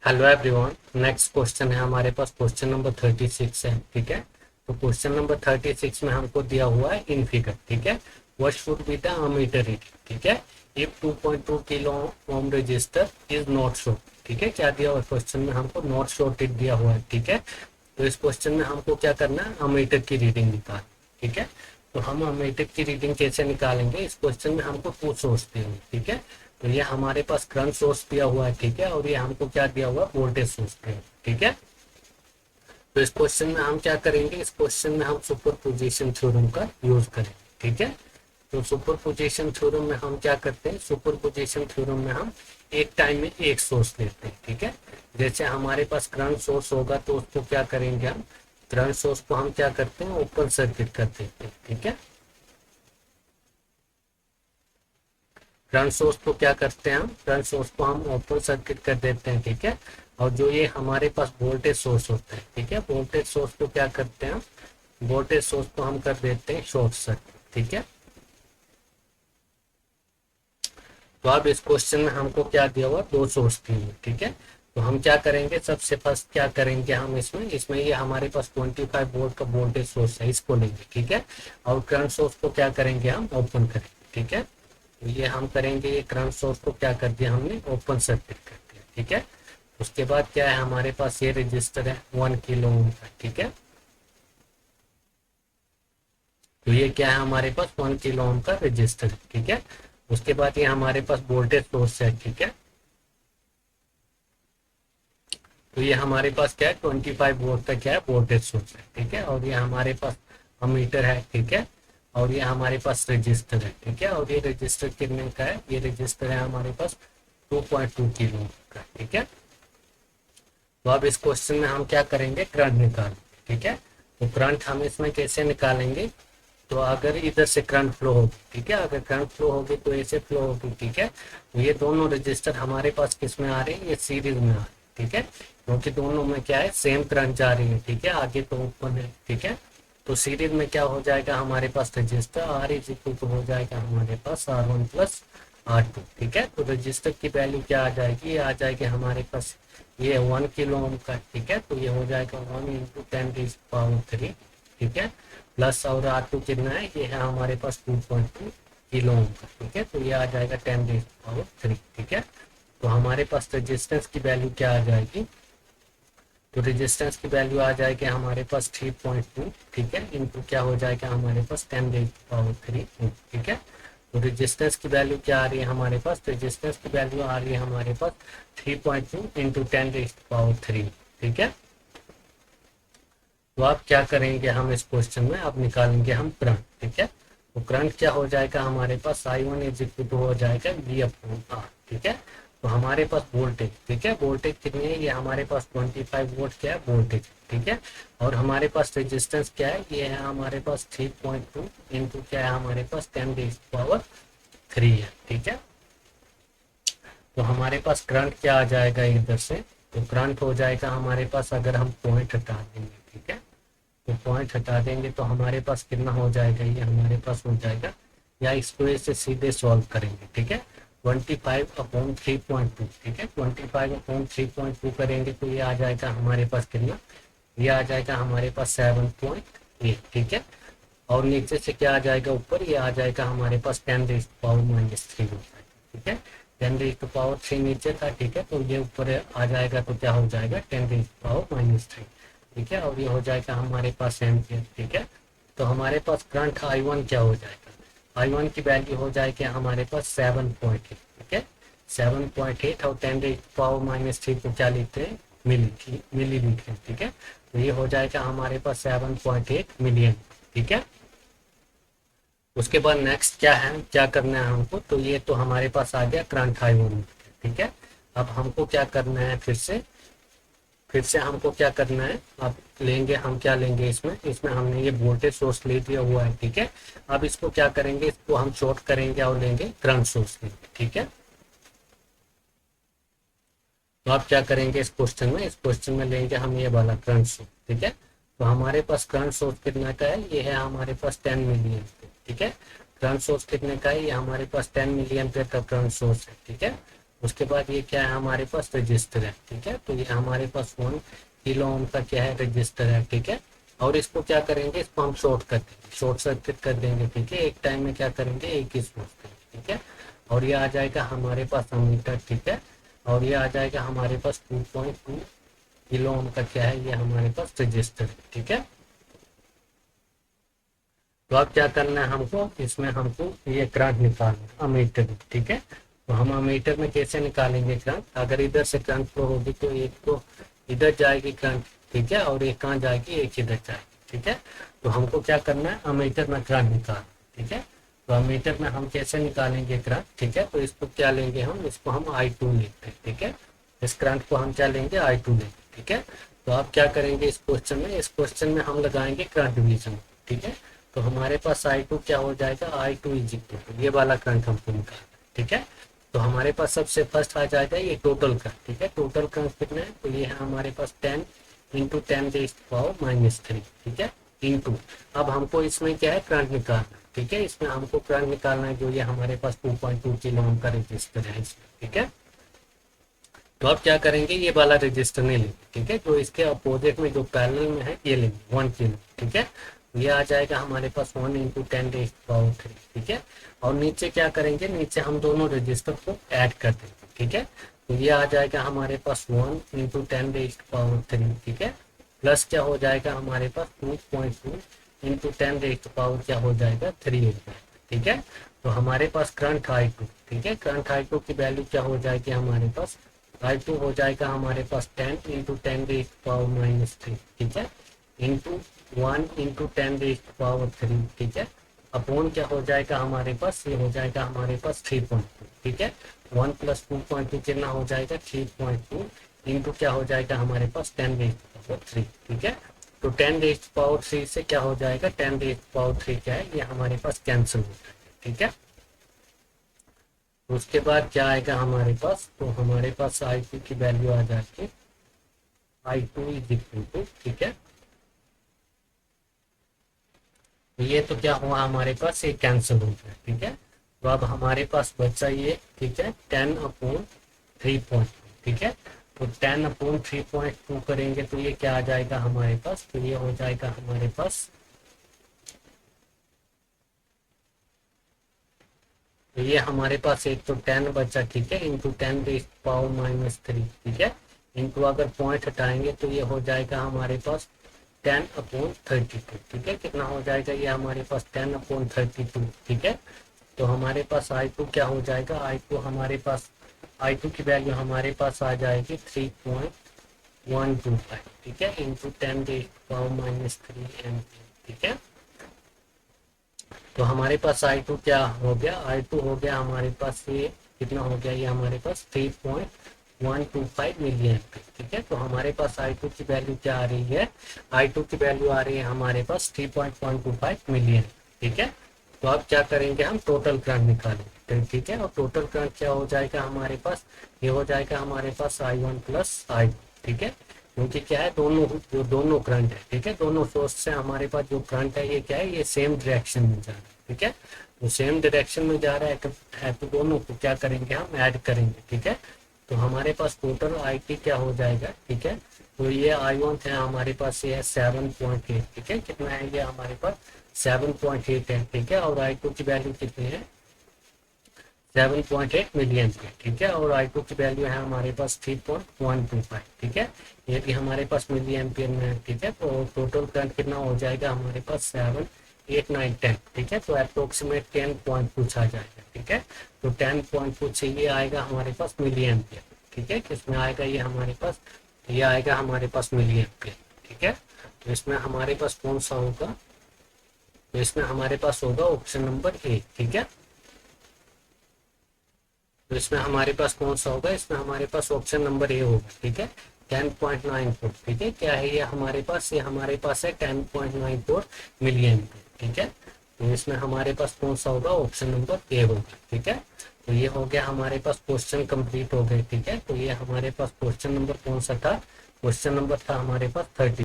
Hello everyone. Next question है हमारे पास, question number 36 है। ठीक है, तो क्वेश्चन नंबर 36 में हमको दिया हुआ है इन फिगर। ठीक है, what should be the ammeter reading. ठीक है, if 2.2 kilo ohm resistor is not short. ठीक है, क्या दिया हुआ क्वेश्चन में, हमको नॉट शॉर्टेड दिया हुआ है। ठीक है, तो इस क्वेश्चन में हमको क्या करना है, अमीटर की रीडिंग निकाल। ठीक है, तो हम अमीटर की रीडिंग कैसे निकालेंगे, इस क्वेश्चन में हमको टू सोर्स दिए हुए। ठीक है, तो ये हमारे पास करंट सोर्स दिया हुआ है। ठीक है, और ये हमको क्या दिया हुआ है, वोल्टेज सोर्स दिया हुआ है। ठीक है, तो इस क्वेश्चन में हम क्या करेंगे, इस क्वेश्चन में हम सुपरपोजिशन थ्योरम का यूज करेंगे। ठीक है, तो सुपरपोजिशन थ्योरम में हम क्या करते हैं, सुपरपोजिशन थ्योरम में हम एक टाइम में एक सोर्स लेते हैं। ठीक है, जैसे हमारे पास करंट सोर्स होगा तो उसको क्या करेंगे, हम करंट सोर्स को हम क्या करते हैं, ओपन सर्किट कर देते हैं। ठीक है, करंट सोर्स को क्या करते हैं, हम करंट सोर्स को हम ओपन सर्किट कर देते हैं। ठीक है, और जो ये हमारे पास वोल्टेज सोर्स होता है, ठीक है, वोल्टेज सोर्स को क्या करते हैं, हम वोल्टेज सोर्स को हम कर देते हैं शॉर्ट सर्किट। ठीक है, तो अब इस क्वेश्चन में हमको क्या दिया हुआ, दो सोर्स दिए हुए। ठीक है, तो हम क्या करेंगे, सबसे फर्स्ट क्या करेंगे, हम इसमें इसमें ये हमारे पास 25 वोल्ट का वोल्टेज सोर्स है, इसको लेंगे। ठीक है, और करंट सोर्स को क्या करेंगे, हम ओपन करेंगे। ठीक है, तो ये हम करेंगे, ये करंट सोर्स को क्या कर दिया हमने, ओपन सर्किट कर दिया। ठीक है, उसके बाद क्या है, हमारे पास ये रजिस्टर है 1 किलो ओम का। ठीक है, तो ये क्या है, हमारे पास 1 किलो ओम का रजिस्टर है। ठीक है, उसके बाद ये हमारे पास वोल्टेज सोर्स है। ठीक है, तो ये हमारे पास क्या है, 25 वोल्ट का क्या है, वोल्टेज सोर्स है। ठीक है, और ये हमारे पास अमीटर है। ठीक है, और ये हमारे पास रजिस्टर है। ठीक है, और ये रजिस्टर कितने का है, ये रजिस्टर है हमारे पास 2.2 किलो का। ठीक है, तो अब इस क्वेश्चन में हम क्या करेंगे, करंट निकालेंगे। ठीक है, तो करंट हम इसमें कैसे निकालेंगे, तो अगर इधर से करंट फ्लो होगी, ठीक है, अगर करंट फ्लो होगी तो ऐसे फ्लो होगी। ठीक है, तो ये दोनों रजिस्टर हमारे पास किस में आ रहे हैं, ये सीरीज में आ रहे हैं। ठीक है, क्योंकि दोनों में क्या है, सेम करंट जा रही है। ठीक है, आगे तो ओपन है। ठीक है, तो सीरीज में क्या हो जाएगा, हमारे पास resistor R is equal to हो जाएगा हमारे पास R1 प्लस R2। ठीक है, तो रजिस्टर की वैल्यू क्या आ जाएगी, ये आ जाएगी हमारे पास, ये 1 किलो ओम का। ठीक है, तो ये हो जाएगा 1 × 10⁻³ ठीक है, प्लस और R2 कितना है, ये है हमारे पास 2.2 किलो ओम का। ठीक है, तो ये आ जाएगा 10⁻³ ठीक है, तो हमारे पास रेजिस्टेंस की वैल्यू क्या आ जाएगी, तो रेजिस्टेंस की वैल्यू आ जाएगी हमारे पास 3.2। ठीक है, इनटू क्या हो जाएगा हमारे पास 10⁻³ ठीक है, तो रेजिस्टेंस की वैल्यू क्या आ रही है हमारे पास, रेजिस्टेंस की वैल्यू आ रही है हमारे पास 3.2 इंटू 10⁻³ ठीक है, तो आप क्या करेंगे, हम इस क्वेश्चन में अब निकालेंगे हम करंट। ठीक है, तो करंट क्या हो जाएगा हमारे पास, I1 इज इक्वल टू हो जाएगा V/R। ठीक है, तो हमारे पास वोल्टेज, ठीक है, वोल्टेज कितनी है, ये हमारे पास 25 वोल्ट क्या है वोल्टेज। ठीक है, और हमारे पास रेजिस्टेंस क्या है, ये है हमारे पास 3.2 इंटू क्या है हमारे पास 10⁻³ है। ठीक है, तो हमारे पास करंट क्या आ जाएगा इधर से, तो करंट हो जाएगा हमारे पास, अगर हम पॉइंट हटा देंगे, ठीक है, तो पॉइंट हटा देंगे तो हमारे पास कितना हो जाएगा, ये हमारे पास हो जाएगा, या इसको ऐसे सीधे सॉल्व करेंगे। ठीक है, 25/3.2 ठीक है, 25/3.2 करेंगे तो ये आ जाएगा हमारे पास कितना, ये आ जाएगा हमारे पास 7.8। ठीक है, और नीचे से क्या आ जाएगा ऊपर, ये आ जाएगा हमारे पास 10⁻³ हो जाएगा। ठीक है, 10⁻³ नीचे था। ठीक है, तो ये ऊपर आ जाएगा तो क्या हो जाएगा 10⁻³ ठीक है, और ये हो जाएगा हमारे पास एम्पियर। ठीक है, तो हमारे पास करंट I1 क्या हो जाएगा, I1 की वैल्यू हो जाएगी हमारे पास 7.8। ठीक है, 7.8 और 10⁻³ को क्या लिखते हैं, मिली लिखते हैं। ठीक है, तो ये हो जाएगा हमारे पास 7.8 मिलियन। ठीक है, उसके बाद नेक्स्ट क्या है, क्या करना है हमको, तो ये तो हमारे पास आ गया करंट I1। ठीक है, अब हमको क्या करना है, फिर से हमको क्या करना है, अब लेंगे हम, क्या लेंगे इसमें, इसमें हमने ये वोल्टेज सोर्स ले दिया हुआ है। ठीक है, अब इसको क्या करेंगे, इसको हम शॉर्ट करेंगे और लेंगे करंट सोर्स लेंगे। ठीक है, तो आप क्या करेंगे इस क्वेश्चन में, इस क्वेश्चन में लेंगे हम ये वाला करंट सोर्स। ठीक है, तो हमारे पास करंट सोर्स कितना का है, ये है हमारे पास 10 मिलियन। ठीक है, करंट सोर्स कितने का है, ये हमारे पास 10 मिलियन का करंट सोर्स है। ठीक है, उसके बाद ये क्या है हमारे पास रजिस्टर है, ठीक है। तो ये हमारे पास 1 किलो ओम का क्या है रजिस्टर है, ठीक है। और इसको क्या करेंगे, इसको हम शॉर्ट कर देंगे, शॉर्ट सर्किट कर देंगे, ठीक है। एक टाइम में क्या करेंगे, एक ही सोर्स देंगे, ठीक है। और ये आ जाएगा हमारे पास अमीटर, ठीक है। और ये आ जाएगा हमारे पास 2.2 किलो ओम का क्या है, ये हमारे पास रजिस्टर है, ठीक है। तो अब क्या करना है हमको, इसमें हमको ये करंट निकालना है अमीटर में, ठीक है। तो हम अमीटर में कैसे निकालेंगे करंट, अगर इधर से करंट फ्लो होगी तो एक तो इधर जाएगी करंट, ठीक है। और एक कहाँ जाएगी, एक इधर जाएगी, ठीक है। तो हमको क्या करना है, अमीटर में करंट निकालना, ठीक है। तो अमीटर में हम कैसे निकालेंगे करंट, ठीक है। तो इसको क्या लेंगे हम, इसको हम I2 लेते हैं, ठीक है। इस करंट को हम क्या लेंगे, I2 लेंगे, ठीक है। तो आप क्या करेंगे इस क्वेश्चन में, इस क्वेश्चन में हम लगाएंगे करंट डिवीजन, ठीक है। तो हमारे पास I2 क्या हो जाएगा, I2 इज इक्वल टू ये वाला करंट हमको निकालना, ठीक है। तो हमारे पास सबसे फर्स्ट आ जाएगा ये टोटल करंट, ठीक है। टोटल करंट कितना है, तो ये है हमारे पास 10 इंटू 10⁻⁻3, ठीक है, इंटू। अब हमको इसमें क्या है करंट निकालना, ठीक है। इसमें हमको करंट निकालना है जो ये हमारे पास 2.2 किलो ओम का रजिस्टर है इसमें, ठीक है। तो अब क्या करेंगे, ये वाला रजिस्टर नहीं लेंगे, ठीक है। जो इसके अपोजिट में जो पैरेलल में है ये लेंगे 1 किलो, ठीक है। ये आ जाएगा हमारे पास 1 इंटू 10⁻3, ठीक है। और नीचे क्या करेंगे, नीचे हम दोनों रजिस्टर को ऐड कर देंगे, ठीक है। तो ये आ जाएगा हमारे पास 1 इंटू 10⁻3, ठीक है। प्लस क्या हो जाएगा हमारे पास 2.2 इंटू 10 क्या हो जाएगा 3 हो जाएगा, ठीक है। तो हमारे पास करंट I2, ठीक है। करंट I2 की वैल्यू क्या हो जाएगी हमारे पास, I2 हो जाएगा हमारे पास 10 इंटू 10⁻3, ठीक है, इंटू 1 इंटू 10⁻3, ठीक है। अपॉन क्या हो जाएगा हमारे पास, ये हो जाएगा हमारे पास 3.2, ठीक है। 1 प्लस 2.2 कितना हो जाएगा 3.2 इंटू क्या हो जाएगा हमारे पास 10⁻3, ठीक है। तो 10⁻3 से क्या हो जाएगा, 10⁻3 क्या है, ये हमारे पास कैंसिल हो जाएगा, ठीक है। उसके बाद क्या आएगा हमारे पास, तो हमारे पास I2 की वैल्यू आ जाएगी I2 इज इक्वल टू, ठीक है। तो ये तो क्या हुआ हमारे पास, ये कैंसिल हो गया, ठीक है। तो अब हमारे पास बचा ये, ठीक है, 10/3.2, ठीक है। तो 10/3.2 करेंगे तो ये क्या आ जाएगा हमारे पास, तो ये हो जाएगा हमारे पास, तो ये हमारे पास एक तो 10 बचा, ठीक है, इंटू 10⁻3, ठीक है। इंटू अगर पॉइंट हटाएंगे तो ये हो जाएगा हमारे पास 10/32, ठीक है। कितना हो जाएगा ये हमारे पास 10/32, ठीक है। तो हमारे पास I2 क्या हो जाएगा, I2 हमारे पास, I2 की वैल्यू हमारे पास आ जाएगी 3.125, ठीक है, इंटू 10⁻3 एम्पियर, ठीक है। तो हमारे पास I2 क्या हो गया, I2 हो गया हमारे पास ये कितना हो गया, ये हमारे पास 3.125 मिली एम्पियर, ठीक है। तो हमारे पास I2 की वैल्यू क्या आ रही है, I2 की वैल्यू आ रही है हमारे पास 3.125 मिली एम्पियर, ठीक है। तो अब क्या करेंगे, हम टोटल करंट निकालेंगे, ठीक है। और टोटल करंट क्या हो जाएगा हमारे पास, ये हो जाएगा हमारे पास I1 प्लस I2, ठीक है। क्योंकि क्या है, दोनों जो दोनों करंट है, ठीक है, दोनों सोर्स से हमारे पास जो करंट है ये क्या है, ये सेम डायरेक्शन में जा रहा है, ठीक है। तो सेम डायरेक्शन में जा रहा है तो दोनों को क्या करेंगे, हम ऐड करेंगे, ठीक है। तो हमारे पास टोटल I2 क्या हो जाएगा, ठीक है। तो ये I1 है हमारे पास, ये है 7.8, ठीक है। कितना है ये हमारे पास 7.8 है, ठीक है। और I2 की वैल्यू कितनी है, 7.8 मिली एम्पियर, ठीक है। और I2 की वैल्यू है हमारे पास 3.125, ठीक है। ये भी हमारे पास मिली एम्पियर में है, ठीक है। तो टोटल करंट कितना हो जाएगा हमारे पास 7, 8, 9, 10, ठीक है। तो अप्रोक्सीमेट 10 पॉइंट कुछ आ जाएगा, ठीक है। तो 10 पॉइंट कुछ ये आएगा हमारे पास मिली एम्पियर, ठीक है। किसमें आएगा ये हमारे पास, ये आएगा हमारे पास मिली एम्पियर, ठीक है। तो इसमें हमारे पास कौन सा होगा, तो इसमें हमारे पास होगा ऑप्शन नंबर ए, ठीक है। तो इसमें हमारे पास कौन सा होगा, इसमें हमारे पास ऑप्शन नंबर ए होगा, ठीक है। 10.94, ठीक है। क्या है ये हमारे पास, ये हमारे पास है 10.94 मिली एम्पियर, ठीक है। तो इसमें हमारे पास कौन सा होगा, ऑप्शन नंबर ए होगा, ठीक है। तो ये हो गया हमारे पास, क्वेश्चन कंप्लीट हो गए, ठीक है। तो ये हमारे पास क्वेश्चन नंबर कौन सा था, क्वेश्चन नंबर था हमारे पास 30।